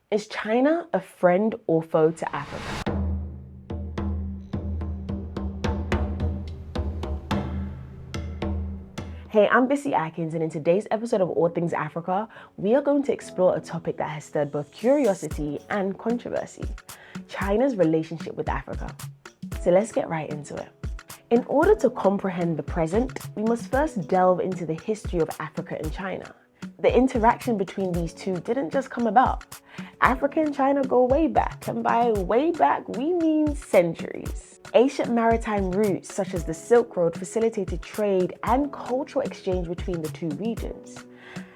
Is China a friend or foe to Africa? Hey, I'm Bisi Akins, and in today's episode of All Things Africa, we are going to explore a topic that has stirred both curiosity and controversy: China's relationship with Africa. So let's get right into it. In order to comprehend the present, we must first delve into the history of Africa and China. The interaction between these two didn't just come about. Africa and China go way back, and by way back, we mean centuries. Ancient maritime routes such as the Silk Road facilitated trade and cultural exchange between the two regions.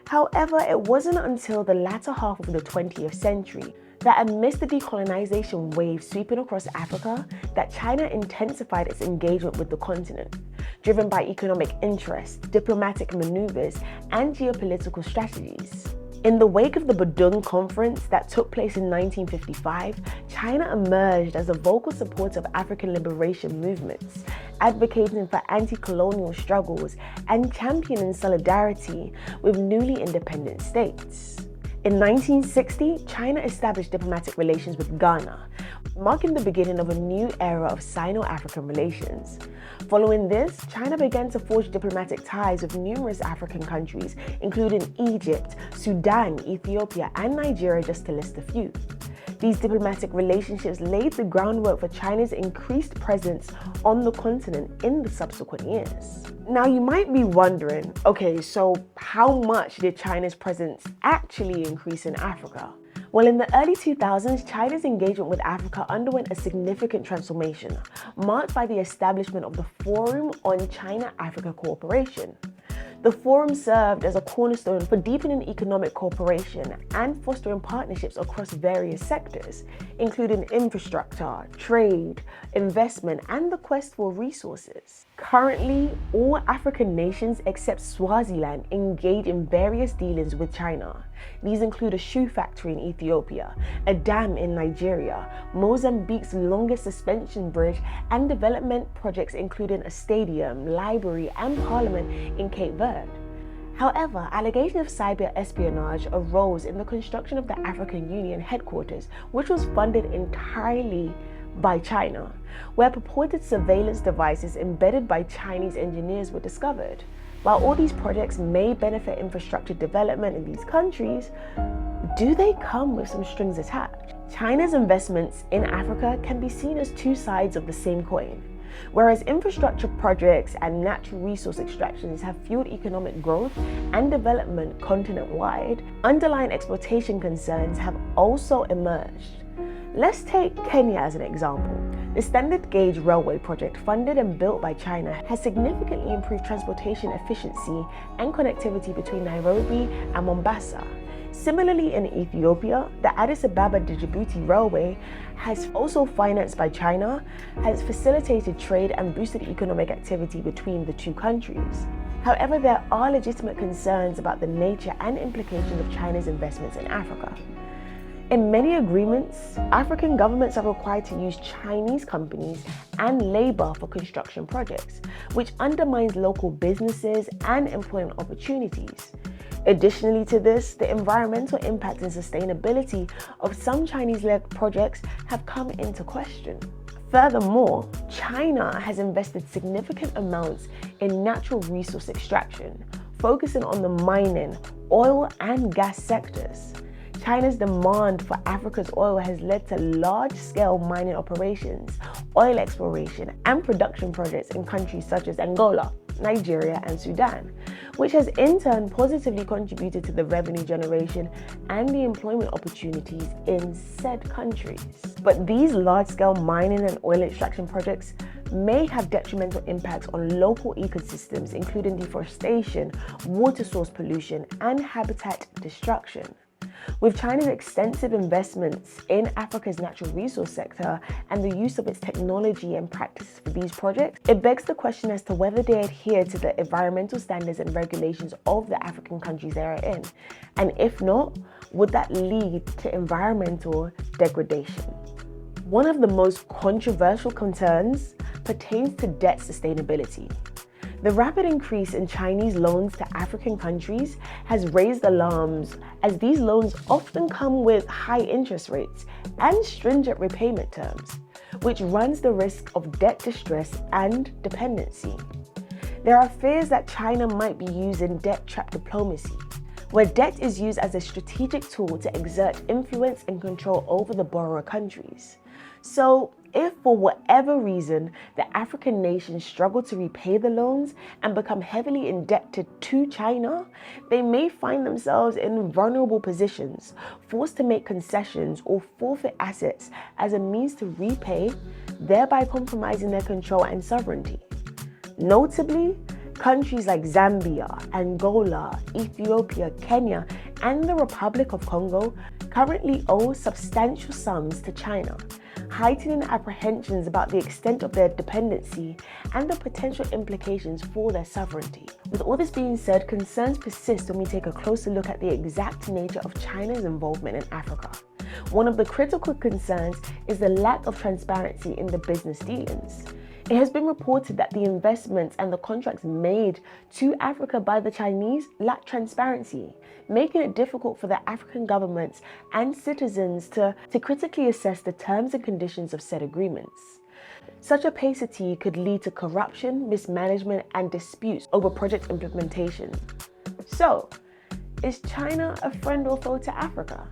However, it wasn't until the latter half of the 20th century that amidst the decolonization wave sweeping across Africa, that China intensified its engagement with the continent, driven by economic interests, diplomatic maneuvers, and geopolitical strategies. In the wake of the Bandung Conference that took place in 1955, China emerged as a vocal supporter of African liberation movements, advocating for anti-colonial struggles and championing solidarity with newly independent states. In 1960, China established diplomatic relations with Ghana, marking the beginning of a new era of Sino-African relations. Following this, China began to forge diplomatic ties with numerous African countries, including Egypt, Sudan, Ethiopia, and Nigeria, just to list a few. These diplomatic relationships laid the groundwork for China's increased presence on the continent in the subsequent years. Now you might be wondering, okay, so how much did China's presence actually increase in Africa? Well, in the early 2000s, China's engagement with Africa underwent a significant transformation, marked by the establishment of the Forum on China-Africa Cooperation. The forum served as a cornerstone for deepening economic cooperation and fostering partnerships across various sectors, including infrastructure, trade, investment, and the quest for resources. Currently, all African nations except Swaziland engage in various dealings with China. These include a shoe factory in Ethiopia, a dam in Nigeria, Mozambique's longest suspension bridge, and development projects including a stadium, library, and parliament in Cape Verde. However, allegations of cyber espionage arose in the construction of the African Union headquarters, which was funded entirely by China, where purported surveillance devices embedded by Chinese engineers were discovered. While all these projects may benefit infrastructure development in these countries, do they come with some strings attached? China's investments in Africa can be seen as two sides of the same coin. Whereas infrastructure projects and natural resource extractions have fueled economic growth and development continent-wide, underlying exploitation concerns have also emerged. Let's take Kenya as an example. The standard gauge railway project, funded and built by China, has significantly improved transportation efficiency and connectivity between Nairobi and Mombasa. Similarly, in Ethiopia, the Addis Ababa-Djibouti Railway, has also financed by China, has facilitated trade and boosted economic activity between the two countries. However, there are legitimate concerns about the nature and implications of China's investments in Africa. In many agreements, African governments are required to use Chinese companies and labor for construction projects, which undermines local businesses and employment opportunities. Additionally to this, the environmental impact and sustainability of some Chinese-led projects have come into question. Furthermore, China has invested significant amounts in natural resource extraction, focusing on the mining, oil, and gas sectors. China's demand for Africa's oil has led to large-scale mining operations, oil exploration, and production projects in countries such as Angola, Nigeria, and Sudan, which has in turn positively contributed to the revenue generation and the employment opportunities in said countries. But these large-scale mining and oil extraction projects may have detrimental impacts on local ecosystems, including deforestation, water source pollution, and habitat destruction. With China's extensive investments in Africa's natural resource sector and the use of its technology and practices for these projects, it begs the question as to whether they adhere to the environmental standards and regulations of the African countries they are in. And if not, would that lead to environmental degradation? One of the most controversial concerns pertains to debt sustainability. The rapid increase in Chinese loans to African countries has raised alarms, as these loans often come with high interest rates and stringent repayment terms, which runs the risk of debt distress and dependency. There are fears that China might be using debt trap diplomacy, where debt is used as a strategic tool to exert influence and control over the borrower countries. So, if for whatever reason the African nations struggle to repay the loans and become heavily indebted to China, they may find themselves in vulnerable positions, forced to make concessions or forfeit assets as a means to repay, thereby compromising their control and sovereignty. Notably, countries like Zambia, Angola, Ethiopia, Kenya, and the Republic of Congo currently owe substantial sums to China, heightening apprehensions about the extent of their dependency and the potential implications for their sovereignty. With all this being said, concerns persist when we take a closer look at the exact nature of China's involvement in Africa. One of the critical concerns is the lack of transparency in the business dealings. It has been reported that the investments and the contracts made to Africa by the Chinese lack transparency, making it difficult for the African governments and citizens to critically assess the terms and conditions of said agreements. Such opacity could lead to corruption, mismanagement, and disputes over project implementation. So, is China a friend or foe to Africa?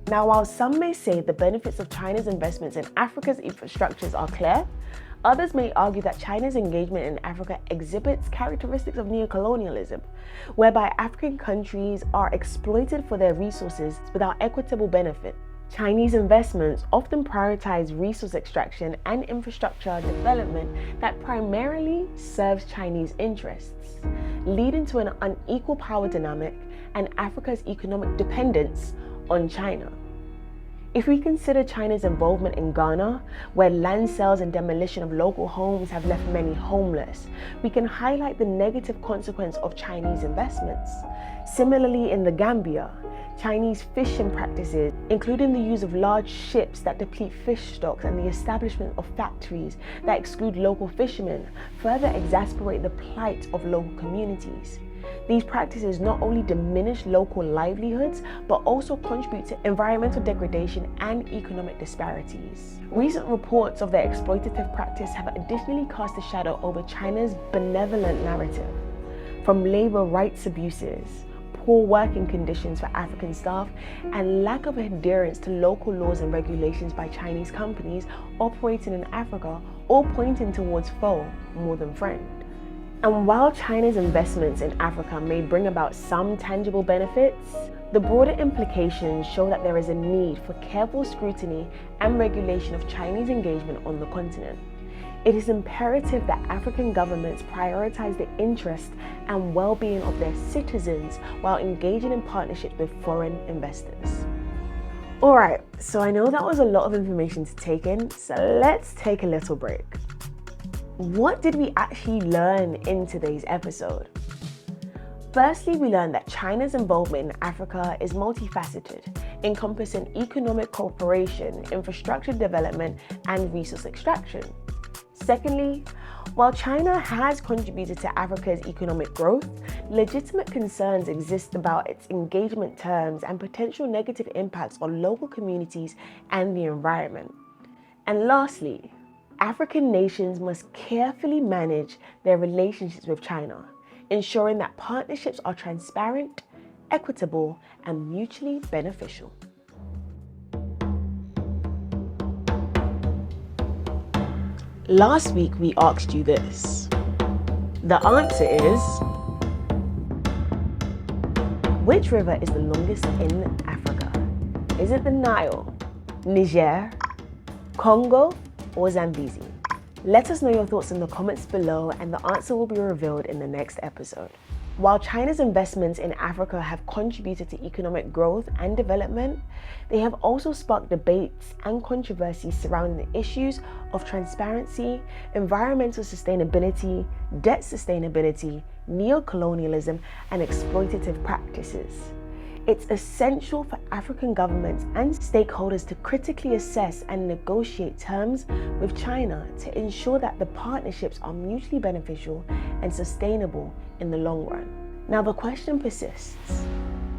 Now, while some may say the benefits of China's investments in Africa's infrastructures are clear, others may argue that China's engagement in Africa exhibits characteristics of neocolonialism, whereby African countries are exploited for their resources without equitable benefit. Chinese investments often prioritize resource extraction and infrastructure development that primarily serves Chinese interests, leading to an unequal power dynamic and Africa's economic dependence on China. If we consider China's involvement in Ghana, where land sales and demolition of local homes have left many homeless, we can highlight the negative consequence of Chinese investments. Similarly, in the Gambia, Chinese fishing practices, including the use of large ships that deplete fish stocks and the establishment of factories that exclude local fishermen, further exacerbate the plight of local communities. These practices not only diminish local livelihoods, but also contribute to environmental degradation and economic disparities. Recent reports of their exploitative practice have additionally cast a shadow over China's benevolent narrative. From labor rights abuses, poor working conditions for African staff, and lack of adherence to local laws and regulations by Chinese companies operating in Africa, all pointing towards foe more than friend. And while China's investments in Africa may bring about some tangible benefits, the broader implications show that there is a need for careful scrutiny and regulation of Chinese engagement on the continent. It is imperative that African governments prioritize the interests and well-being of their citizens while engaging in partnerships with foreign investors. Alright, so I know that was a lot of information to take in, so let's take a little break. What did we actually learn in today's episode? Firstly, we learned that China's involvement in Africa is multifaceted, encompassing economic cooperation, infrastructure development, and resource extraction. Secondly, while China has contributed to Africa's economic growth, legitimate concerns exist about its engagement terms and potential negative impacts on local communities and the environment. And lastly, African nations must carefully manage their relationships with China, ensuring that partnerships are transparent, equitable, and mutually beneficial. Last week we asked you this. The answer is, which river is the longest in Africa? Is it the Nile, Niger, Congo, or Zambezi? Let us know your thoughts in the comments below, and the answer will be revealed in the next episode. While China's investments in Africa have contributed to economic growth and development, they have also sparked debates and controversies surrounding the issues of transparency, environmental sustainability, debt sustainability, neocolonialism, and exploitative practices. It's essential for African governments and stakeholders to critically assess and negotiate terms with China to ensure that the partnerships are mutually beneficial and sustainable in the long run. Now the question persists: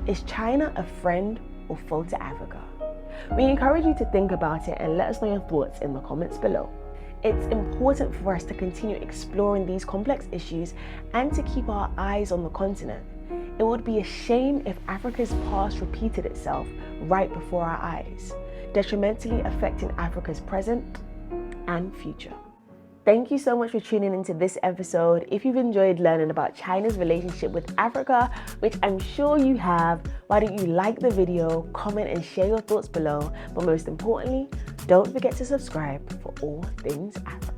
is China a friend or foe to Africa? We encourage you to think about it and let us know your thoughts in the comments below. It's important for us to continue exploring these complex issues and to keep our eyes on the continent. It would be a shame if Africa's past repeated itself right before our eyes, detrimentally affecting Africa's present and future. Thank you so much for tuning into this episode. If you've enjoyed learning about China's relationship with Africa, which I'm sure you have, why don't you like the video, comment and share your thoughts below. But most importantly, don't forget to subscribe for all things Africa.